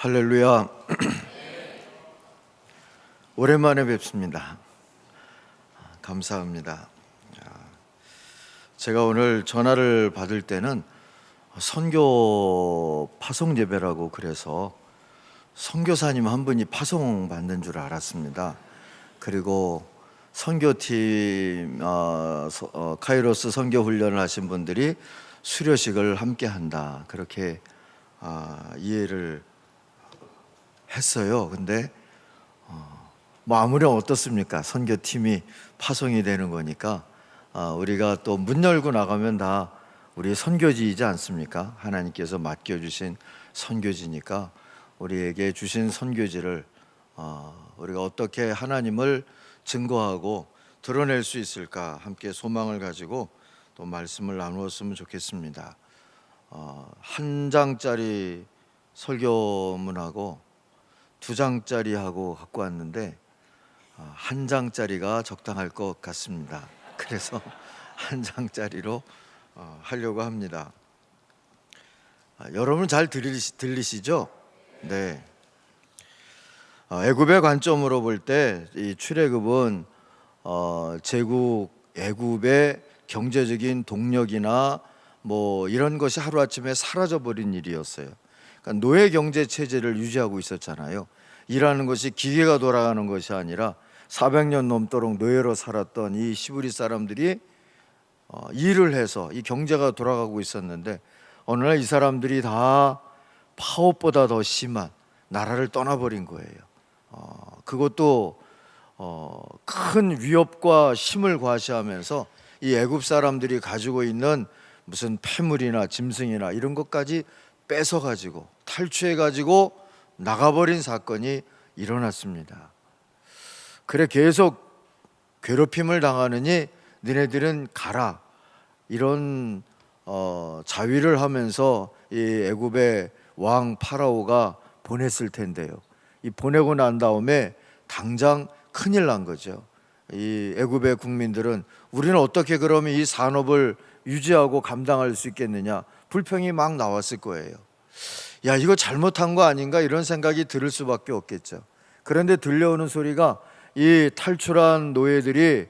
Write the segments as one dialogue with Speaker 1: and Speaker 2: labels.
Speaker 1: 할렐루야. 오랜만에 뵙습니다. 감사합니다. 제가 오늘 전화를 받을 때는 선교 파송 예배라고 그래서 선교사님 한 분이 파송 받는 줄 알았습니다. 그리고 선교팀 카이로스 선교 훈련을 하신 분들이 수료식을 함께 한다, 그렇게 이해를 했어요. 근데 아무렴 어떻습니까? 선교팀이 파송이 되는 거니까 우리가 또 문 열고 나가면 다 우리 선교지이지 않습니까? 하나님께서 맡겨주신 선교지니까 우리에게 주신 선교지를 우리가 어떻게 하나님을 증거하고 드러낼 수 있을까, 함께 소망을 가지고 또 말씀을 나누었으면 좋겠습니다. 한 장짜리 설교문하고 2장짜리 하고 갖고 왔는데 한 장짜리가 적당할 것 같습니다. 그래서 한 장짜리로 하려고 합니다. 여러분 잘 들리시죠? 네. 애굽의 관점으로 볼 때 이 출애굽은 애굽의 경제적인 동력이나 이런 것이 하루아침에 사라져버린 일이었어요. 그러니까 노예 경제 체제를 유지하고 있었잖아요. 일하는 것이 기계가 돌아가는 것이 아니라 400년 넘도록 노예로 살았던 이 시브리 사람들이 일을 해서 이 경제가 돌아가고 있었는데 어느 날 이 사람들이 다 파업보다 더 심한 나라를 떠나버린 거예요. 그것도 큰 위협과 힘을 과시하면서 이 애굽 사람들이 가지고 있는 무슨 폐물이나 짐승이나 이런 것까지 뺏어가지고 탈취해가지고 나가버린 사건이 일어났습니다. 그래 계속 괴롭힘을 당하느니 너네들은 가라, 이런 자위를 하면서 이 애굽의 왕 파라오가 보냈을 텐데요. 이 보내고 난 다음에 당장 큰일 난 거죠. 이 애굽의 국민들은 우리는 어떻게 그러면 이 산업을 유지하고 감당할 수 있겠느냐, 불평이 막 나왔을 거예요. 야, 이거 잘못한 거 아닌가, 이런 생각이 들을 수밖에 없겠죠. 그런데 들려오는 소리가 이 탈출한 노예들이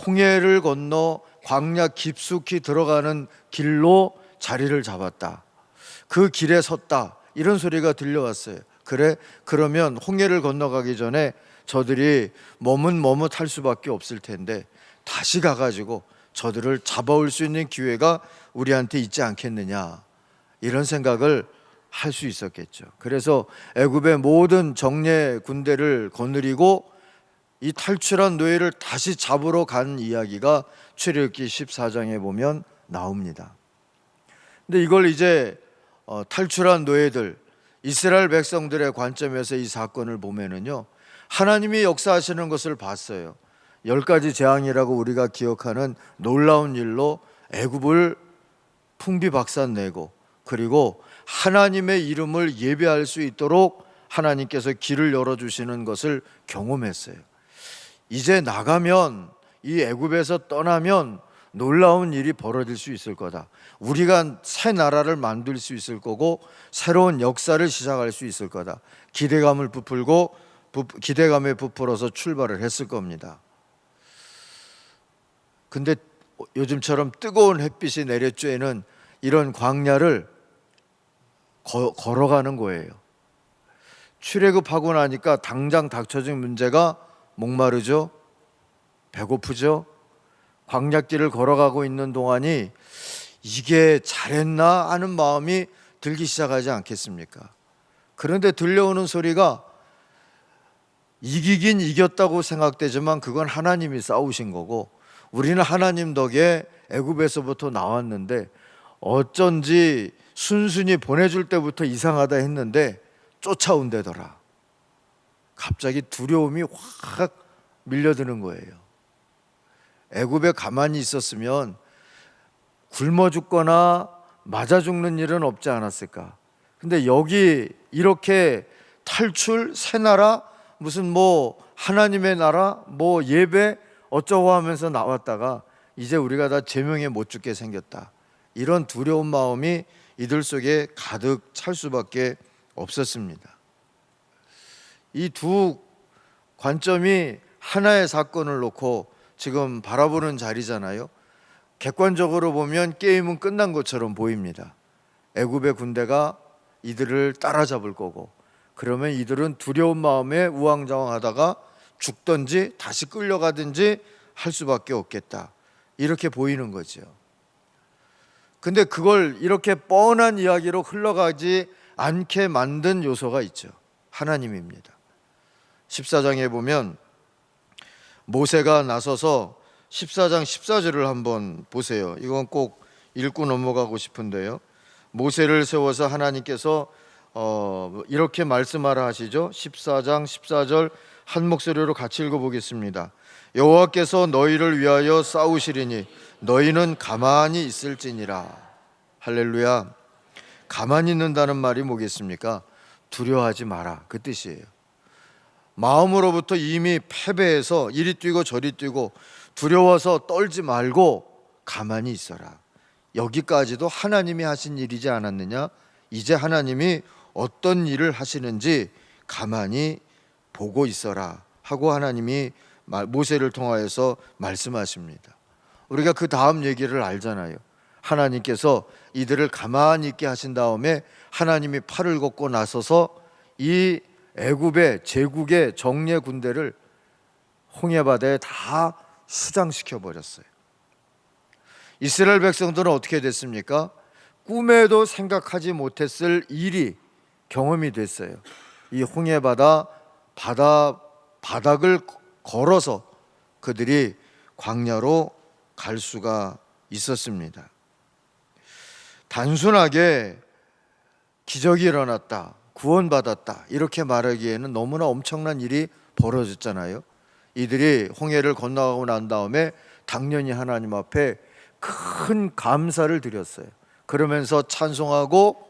Speaker 1: 홍해를 건너 광야 깊숙이 들어가는 길로 자리를 잡았다, 그 길에 섰다, 이런 소리가 들려왔어요. 그래, 그러면 홍해를 건너가기 전에 저들이 머뭇할 수밖에 없을 텐데 다시 가가지고 저들을 잡아올 수 있는 기회가 우리한테 있지 않겠느냐, 이런 생각을 할 수 있었겠죠. 그래서 애굽의 모든 정예 군대를 거느리고 이 탈출한 노예를 다시 잡으러 간 이야기가 출애굽기 14장에 보면 나옵니다. 근데 이걸 이제 탈출한 노예들, 이스라엘 백성들의 관점에서 이 사건을 보면은요, 하나님이 역사하시는 것을 봤어요. 10가지 재앙이라고 우리가 기억하는 놀라운 일로 애굽을 풍비박산내고, 그리고 하나님의 이름을 예배할 수 있도록 하나님께서 길을 열어주시는 것을 경험했어요. 이제 나가면, 이 애굽에서 떠나면 놀라운 일이 벌어질 수 있을 거다. 우리가 새 나라를 만들 수 있을 거고 새로운 역사를 시작할 수 있을 거다. 기대감에 부풀어서 출발을 했을 겁니다. 근데 요즘처럼 뜨거운 햇빛이 내렸죠에는 이런 광야를 걸어가는 거예요. 출애굽하고 나니까 당장 닥쳐진 문제가 목마르죠, 배고프죠. 광야길을 걸어가고 있는 동안이 이게 잘했나 하는 마음이 들기 시작하지 않겠습니까? 그런데 들려오는 소리가 이기긴 이겼다고 생각되지만 그건 하나님이 싸우신 거고, 우리는 하나님 덕에 애굽에서부터 나왔는데 어쩐지 순순히 보내줄 때부터 이상하다 했는데 쫓아온대더라. 갑자기 두려움이 확 밀려드는 거예요. 애굽에 가만히 있었으면 굶어 죽거나 맞아 죽는 일은 없지 않았을까. 근데 여기 이렇게 탈출, 새 나라, 무슨 하나님의 나라, 예배 어쩌고 하면서 나왔다가 이제 우리가 다 제명에 못 죽게 생겼다, 이런 두려운 마음이 이들 속에 가득 찰 수밖에 없었습니다. 이 두 관점이 하나의 사건을 놓고 지금 바라보는 자리잖아요. 객관적으로 보면 게임은 끝난 것처럼 보입니다. 애굽의 군대가 이들을 따라잡을 거고, 그러면 이들은 두려운 마음에 우왕좌왕하다가 죽든지 다시 끌려가든지 할 수밖에 없겠다, 이렇게 보이는 거죠. 근데 그걸 이렇게 뻔한 이야기로 흘러가지 않게 만든 요소가 있죠. 하나님입니다. 14장에 보면 모세가 나서서 14장 14절을 한번 보세요. 이건 꼭 읽고 넘어가고 싶은데요. 모세를 세워서 하나님께서 이렇게 말씀하라 하시죠. 14장 14절 한 목소리로 같이 읽어보겠습니다. 여호와께서 너희를 위하여 싸우시리니 너희는 가만히 있을지니라. 할렐루야. 가만히 있는다는 말이 뭐겠습니까? 두려워하지 마라, 그 뜻이에요. 마음으로부터 이미 패배해서 이리 뛰고 저리 뛰고 두려워서 떨지 말고 가만히 있어라. 여기까지도 하나님이 하신 일이지 않았느냐? 이제 하나님이 어떤 일을 하시는지 가만히 보고 있어라 하고 하나님이 모세를 통하여서 말씀하십니다. 우리가 그 다음 얘기를 알잖아요. 하나님께서 이들을 가만히 있게 하신 다음에 하나님이 팔을 걷고 나서서 이 애굽의 제국의 정예 군대를 홍해바다에 다 수장시켜 버렸어요. 이스라엘 백성들은 어떻게 됐습니까? 꿈에도 생각하지 못했을 일이 경험이 됐어요. 이 홍해바다 바닥을 걸어서 그들이 광야로 갈 수가 있었습니다. 단순하게 기적이 일어났다, 구원받았다, 이렇게 말하기에는 너무나 엄청난 일이 벌어졌잖아요. 이들이 홍해를 건너가고 난 다음에 당연히 하나님 앞에 큰 감사를 드렸어요. 그러면서 찬송하고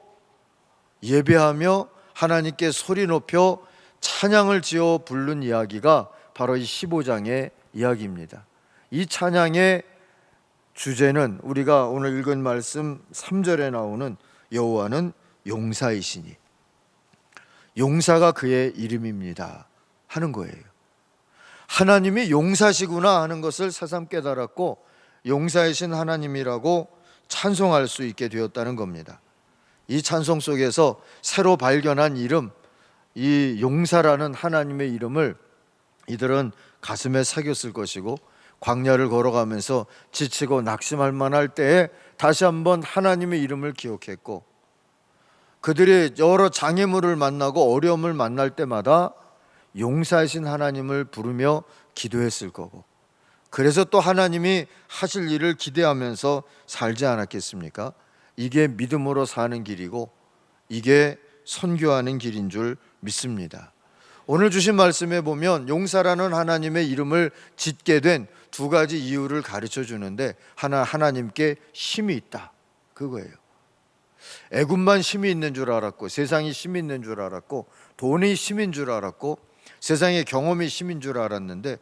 Speaker 1: 예배하며 하나님께 소리 높여 찬양을 지어 부른 이야기가 바로 이 15장의 이야기입니다. 이 찬양의 주제는 우리가 오늘 읽은 말씀 3절에 나오는 여호와는 용사이시니, 용사가 그의 이름입니다 하는 거예요. 하나님이 용사시구나 하는 것을 새삼 깨달았고 용사이신 하나님이라고 찬송할 수 있게 되었다는 겁니다. 이 찬송 속에서 새로 발견한 이름, 이 용사라는 하나님의 이름을 이들은 가슴에 새겼을 것이고, 광야를 걸어가면서 지치고 낙심할 만할 때에 다시 한번 하나님의 이름을 기억했고, 그들이 여러 장애물을 만나고 어려움을 만날 때마다 용사이신 하나님을 부르며 기도했을 거고, 그래서 또 하나님이 하실 일을 기대하면서 살지 않았겠습니까? 이게 믿음으로 사는 길이고 이게 선교하는 길인 줄 믿습니다. 오늘 주신 말씀에 보면 용사라는 하나님의 이름을 짓게 된 두 가지 이유를 가르쳐 주는데, 하나, 하나님께 힘이 있다, 그거예요. 애굽만 힘이 있는 줄 알았고, 세상이 힘이 있는 줄 알았고, 돈이 힘인 줄 알았고, 세상의 경험이 힘인 줄 알았는데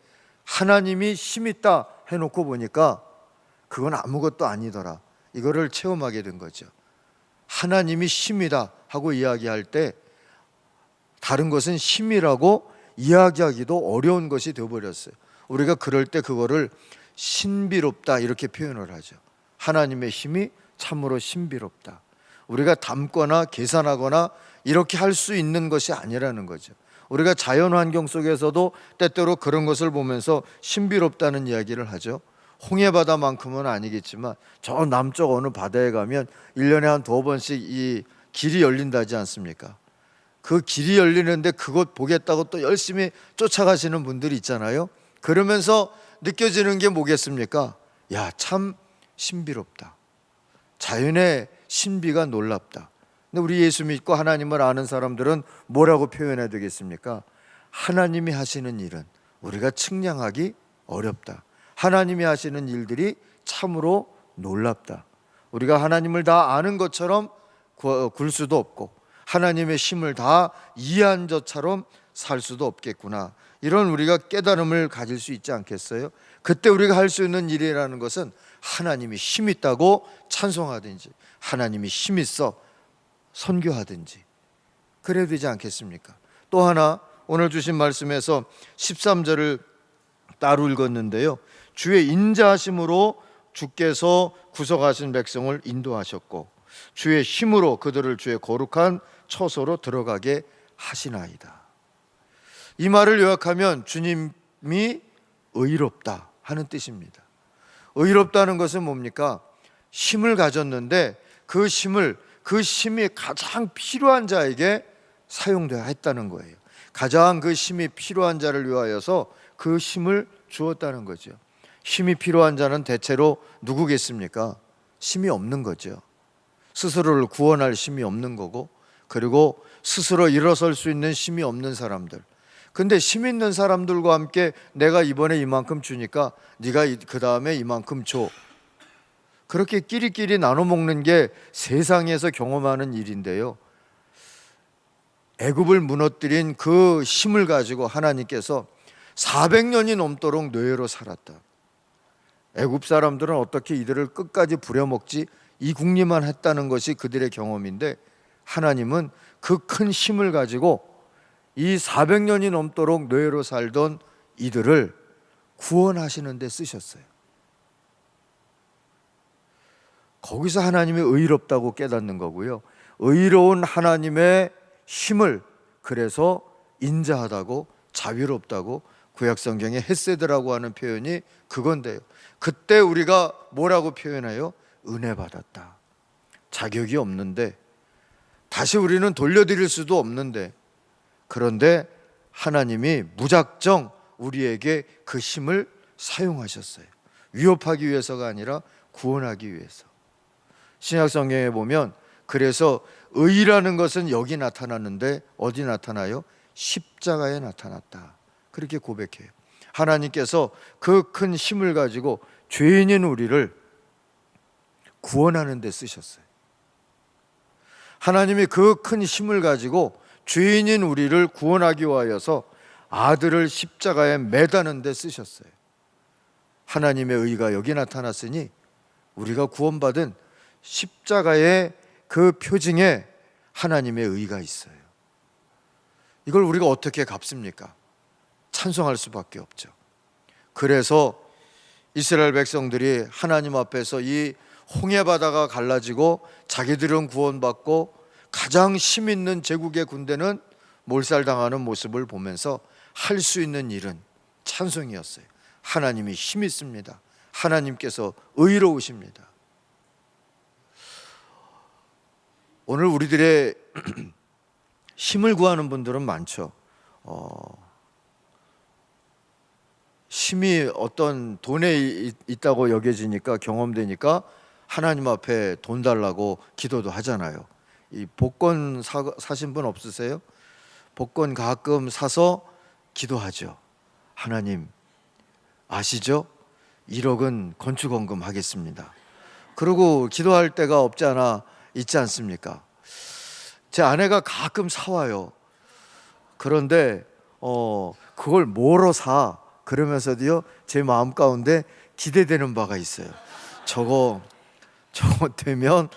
Speaker 1: 하나님이 힘 있다 해놓고 보니까 그건 아무것도 아니더라, 이거를 체험하게 된 거죠. 하나님이 힘이다 하고 이야기할 때 다른 것은 힘이라고 이야기하기도 어려운 것이 되어버렸어요. 우리가 그럴 때 그거를 신비롭다 이렇게 표현을 하죠. 하나님의 힘이 참으로 신비롭다. 우리가 담거나 계산하거나 이렇게 할 수 있는 것이 아니라는 거죠. 우리가 자연 환경 속에서도 때때로 그런 것을 보면서 신비롭다는 이야기를 하죠. 홍해바다만큼은 아니겠지만 저 남쪽 어느 바다에 가면 1년에 한 2번씩 이 길이 열린다지 않습니까? 그 길이 열리는데 그것 보겠다고 또 열심히 쫓아가시는 분들이 있잖아요. 그러면서 느껴지는 게 뭐겠습니까? 야, 참 신비롭다. 자연의 신비가 놀랍다. 근데 우리 예수 믿고 하나님을 아는 사람들은 뭐라고 표현해야 되겠습니까? 하나님이 하시는 일은 우리가 측량하기 어렵다. 하나님이 하시는 일들이 참으로 놀랍다. 우리가 하나님을 다 아는 것처럼 굴 수도 없고 하나님의 힘을 다 이해한 것처럼 살 수도 없겠구나. 이런 우리가 깨달음을 가질 수 있지 않겠어요? 그때 우리가 할 수 있는 일이라는 것은 하나님이 힘 있다고 찬송하든지 하나님이 힘 있어 선교하든지 그래야 되지 않겠습니까? 또 하나, 오늘 주신 말씀에서 13절을 따로 읽었는데요. 주의 인자하심으로 주께서 구속하신 백성을 인도하셨고 주의 힘으로 그들을 주의 거룩한 처소로 들어가게 하시나이다. 이 말을 요약하면 주님이 의롭다 하는 뜻입니다. 의롭다는 것은 뭡니까? 힘을 가졌는데 그 힘이 가장 필요한 자에게 사용되어야 했다는 거예요. 가장 그 힘이 필요한 자를 위하여서 그 힘을 주었다는 거죠. 힘이 필요한 자는 대체로 누구겠습니까? 힘이 없는 거죠. 스스로를 구원할 힘이 없는 거고, 그리고 스스로 일어설 수 있는 힘이 없는 사람들. 근데 힘 있는 사람들과 함께 내가 이번에 이만큼 주니까 네가 그 다음에 이만큼 줘. 그렇게 끼리끼리 나눠 먹는 게 세상에서 경험하는 일인데요. 애굽을 무너뜨린 그 힘을 가지고 하나님께서 400년이 넘도록 노예로 살았다. 애굽 사람들은 어떻게 이들을 끝까지 부려먹지 이 궁리만 했다는 것이 그들의 경험인데, 하나님은 그 큰 힘을 가지고 이 400년이 넘도록 노예로 살던 이들을 구원하시는 데 쓰셨어요. 거기서 하나님이 의롭다고 깨닫는 거고요. 의로운 하나님의 힘을 그래서 인자하다고, 자비롭다고, 구약성경에 헤세드라고 하는 표현이 그건데요. 그때 우리가 뭐라고 표현해요? 은혜 받았다. 자격이 없는데, 다시 우리는 돌려드릴 수도 없는데, 그런데 하나님이 무작정 우리에게 그 힘을 사용하셨어요. 위협하기 위해서가 아니라 구원하기 위해서. 신약성경에 보면 그래서 의라는 것은 여기 나타났는데 어디 나타나요? 십자가에 나타났다. 그렇게 고백해요. 하나님께서 그 큰 힘을 가지고 죄인인 우리를 구원하는 데 쓰셨어요. 하나님이 그 큰 힘을 가지고 죄인인 우리를 구원하기 위하여서 아들을 십자가에 매다는 데 쓰셨어요. 하나님의 의가 여기 나타났으니 우리가 구원받은 십자가의 그 표징에 하나님의 의가 있어요. 이걸 우리가 어떻게 갚습니까? 찬송할 수밖에 없죠. 그래서 이스라엘 백성들이 하나님 앞에서 이 홍해 바다가 갈라지고 자기들은 구원받고 가장 힘 있는 제국의 군대는 몰살당하는 모습을 보면서 할 수 있는 일은 찬송이었어요. 하나님이 힘 있습니다. 하나님께서 의로우십니다. 오늘 우리들의 힘을 구하는 분들은 많죠. 힘이 어떤 돈에 있다고 여겨지니까, 경험되니까 하나님 앞에 돈 달라고 기도도 하잖아요. 이 복권 사신 분 없으세요? 복권 가끔 사서 기도하죠. 하나님 아시죠? 1억은 건축원금 하겠습니다. 그리고 기도할 때가 없지 않아 있지 않습니까? 제 아내가 가끔 사와요. 그런데 그걸 뭐로 사? 그러면서도요, 제 마음 가운데 기대되는 바가 있어요. 저거 되면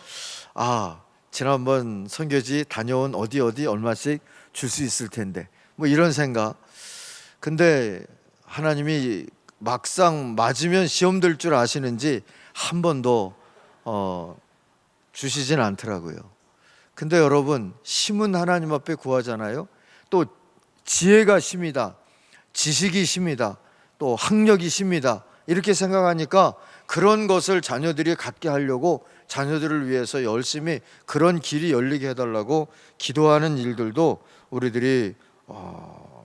Speaker 1: 지난번 선교지 다녀온 어디 얼마씩 줄 수 있을 텐데, 뭐 이런 생각. 근데 하나님이 막상 맞으면 시험 될 줄 아시는지 한 번도 주시진 않더라고요. 근데 여러분, 힘은 하나님 앞에 구하잖아요. 또 지혜가 힘이다, 지식이 힘이다, 또 학력이 힘이다, 이렇게 생각하니까 그런 것을 자녀들이 갖게 하려고 자녀들을 위해서 열심히 그런 길이 열리게 해달라고 기도하는 일들도 우리들이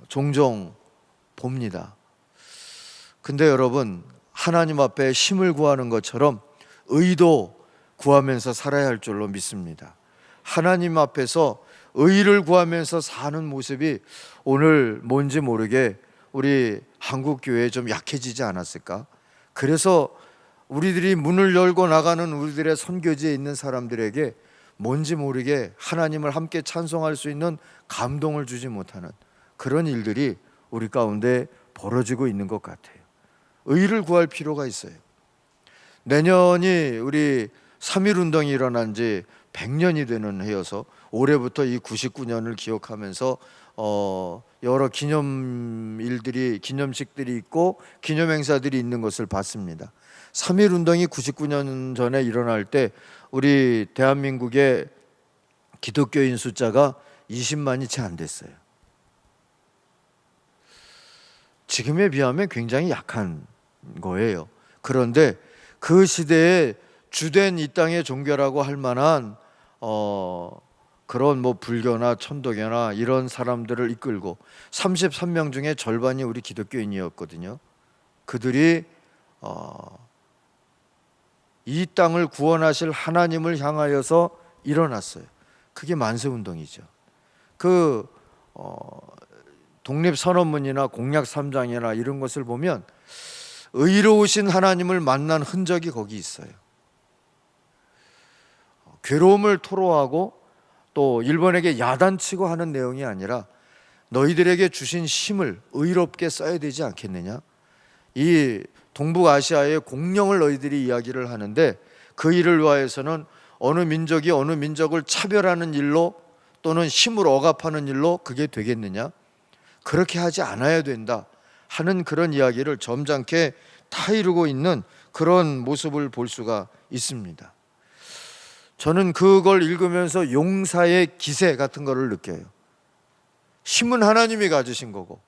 Speaker 1: 종종 봅니다. 근데 여러분, 하나님 앞에 힘을 구하는 것처럼 의도 구하면서 살아야 할 줄로 믿습니다. 하나님 앞에서 의를 구하면서 사는 모습이 오늘 뭔지 모르게 우리 한국 교회에 좀 약해지지 않았을까? 그래서 우리들이 문을 열고 나가는 우리들의 선교지에 있는 사람들에게 뭔지 모르게 하나님을 함께 찬송할 수 있는 감동을 주지 못하는 그런 일들이 우리 가운데 벌어지고 있는 것 같아요. 의를 구할 필요가 있어요. 내년이 우리 3.1운동이 일어난 지 100년이 되는 해여서 올해부터 이 99년을 기억하면서 여러 기념식들이 있고 기념행사들이 있는 것을 봤습니다. 3.1 운동이 99년 전에 일어날 때 우리 대한민국의 기독교인 숫자가 20만이 채 안 됐어요. 지금에 비하면 굉장히 약한 거예요. 그런데 그 시대에 주된 이 땅의 종교라고 할 만한 그런 뭐 불교나 천도교나 이런 사람들을 이끌고 33명 중에 절반이 우리 기독교인이었거든요. 그들이 이 땅을 구원하실 하나님을 향하여서 일어났어요. 그게 만세운동이죠. 그 독립선언문이나 공약 3장이나 이런 것을 보면 의로우신 하나님을 만난 흔적이 거기 있어요. 괴로움을 토로하고 또 일본에게 야단치고 하는 내용이 아니라 너희들에게 주신 힘을 의롭게 써야 되지 않겠느냐. 이 동북아시아의 공령을 너희들이 이야기를 하는데 그 일을 위하여서는 어느 민족이 어느 민족을 차별하는 일로 또는 힘을 억압하는 일로 그게 되겠느냐. 그렇게 하지 않아야 된다 하는 그런 이야기를 점잖게 타이르고 있는 그런 모습을 볼 수가 있습니다. 저는 그걸 읽으면서 용사의 기세 같은 거를 느껴요. 힘은 하나님이 가지신 거고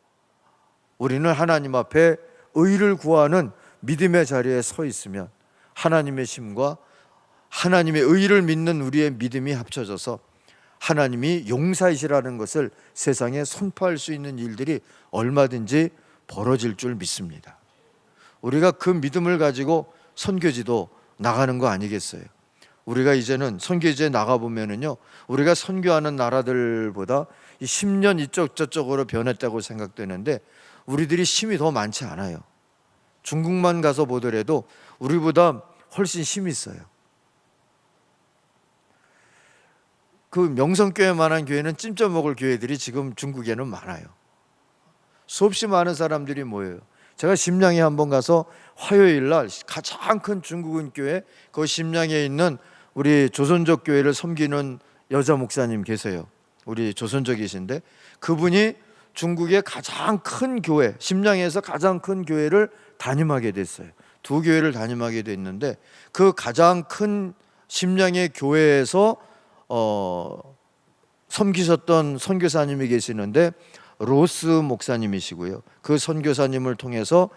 Speaker 1: 우리는 하나님 앞에 의를 구하는 믿음의 자리에 서 있으면 하나님의 힘과 하나님의 의를 믿는 우리의 믿음이 합쳐져서 하나님이 용사이시라는 것을 세상에 선포할 수 있는 일들이 얼마든지 벌어질 줄 믿습니다. 우리가 그 믿음을 가지고 선교지도 나가는 거 아니겠어요? 우리가 이제는 선교지에 나가보면은요, 우리가 선교하는 나라들보다 10년 이쪽 저쪽으로 변했다고 생각되는데 우리들이 힘이 더 많지 않아요. 중국만 가서 보더라도 우리보다 훨씬 힘이 있어요. 그 명성교회만한 교회는 찜쪄 먹을 교회들이 지금 중국에는 많아요. 수없이 많은 사람들이 모여요. 제가 심양에 한번 가서 화요일 날 가장 큰 중국인 교회, 그 심양에 있는 우리 조선족 교회를 섬기는 여자 목사님 계세요. 우리 조선족이신데 그분이 중국의 가장 큰 교회, 심양에서 가장 큰 교회를 담임하게 됐어요. 두 교회를 담임하게 됐는데 그 가장 큰 심양의 교회에서 섬기셨던 선교사님이 계시는데 로스 목사님이시고요. 그 선교사님을 통해서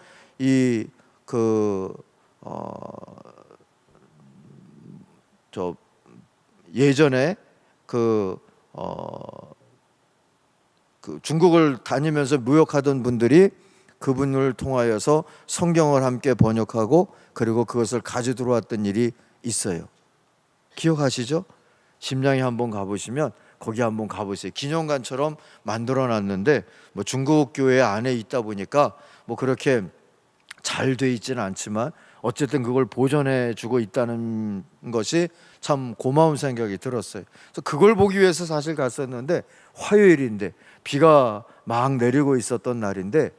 Speaker 1: 예전에 그 중국을 다니면서 무역하던 분들이 그분을 통하여서 성경을 함께 번역하고 그리고 그것을 가져 들어왔던 일이 있어요. 기억하시죠? 심양에 한번 가보시면 거기 한번 가보세요. 기념관처럼 만들어놨는데 뭐 중국 교회 안에 있다 보니까 뭐 그렇게 잘 돼 있지는 않지만 어쨌든 그걸 보존해주고 있다는 것이 참 고마운 생각이 들었어요. 그래서 그걸 보기 위해서 사실 갔었는데 화요일인데 비가 막 내리고 있었던 날인데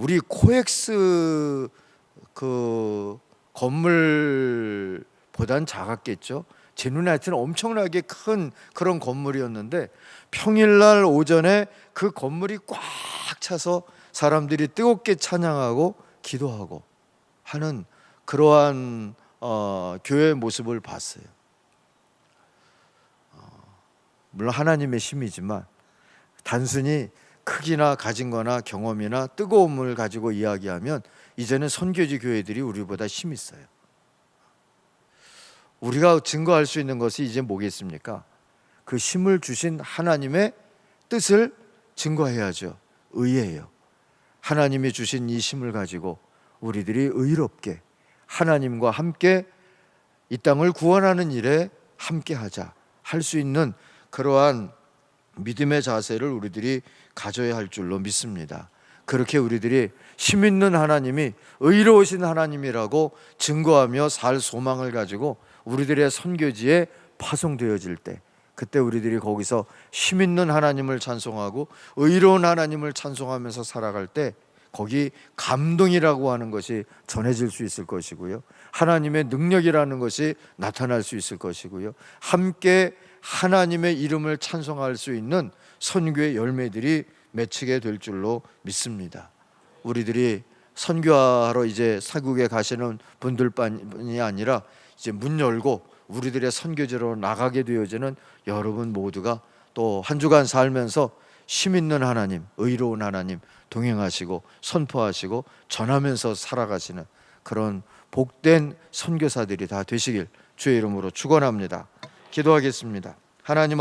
Speaker 1: 우리 코엑스 그 건물보단 작았겠죠. 제 눈에 하여튼 엄청나게 큰 그런 건물이었는데 평일날 오전에 그 건물이 꽉 차서 사람들이 뜨겁게 찬양하고 기도하고 하는 그러한 교회의 모습을 봤어요. 물론 하나님의 힘이지만 단순히 크기나 가진 거나 경험이나 뜨거움을 가지고 이야기하면 이제는 선교지 교회들이 우리보다 힘이 있어요. 우리가 증거할 수 있는 것이 이제 뭐겠습니까? 그 힘을 주신 하나님의 뜻을 증거해야죠. 의예요. 하나님이 주신 이 힘을 가지고 우리들이 의롭게 하나님과 함께 이 땅을 구원하는 일에 함께하자 할 수 있는 그러한 믿음의 자세를 우리들이 가져야 할 줄로 믿습니다. 그렇게 우리들이 힘 있는 하나님이 의로우신 하나님이라고 증거하며 살 소망을 가지고 우리들의 선교지에 파송되어질 때 그때 우리들이 거기서 힘 있는 하나님을 찬송하고 의로운 하나님을 찬송하면서 살아갈 때 거기 감동이라고 하는 것이 전해질 수 있을 것이고요. 하나님의 능력이라는 것이 나타날 수 있을 것이고요. 함께 하나님의 이름을 찬송할 수 있는 선교의 열매들이 맺히게 될 줄로 믿습니다. 우리들이 선교하러 이제 사국에 가시는 분들뿐이 아니라 이제 문 열고 우리들의 선교지로 나가게 되어지는 여러분 모두가 또 한 주간 살면서 힘 있는 하나님, 의로운 하나님 동행하시고 선포하시고 전하면서 살아가시는 그런 복된 선교사들이 다 되시길 주의 이름으로 축원합니다. 기도하겠습니다. 하나님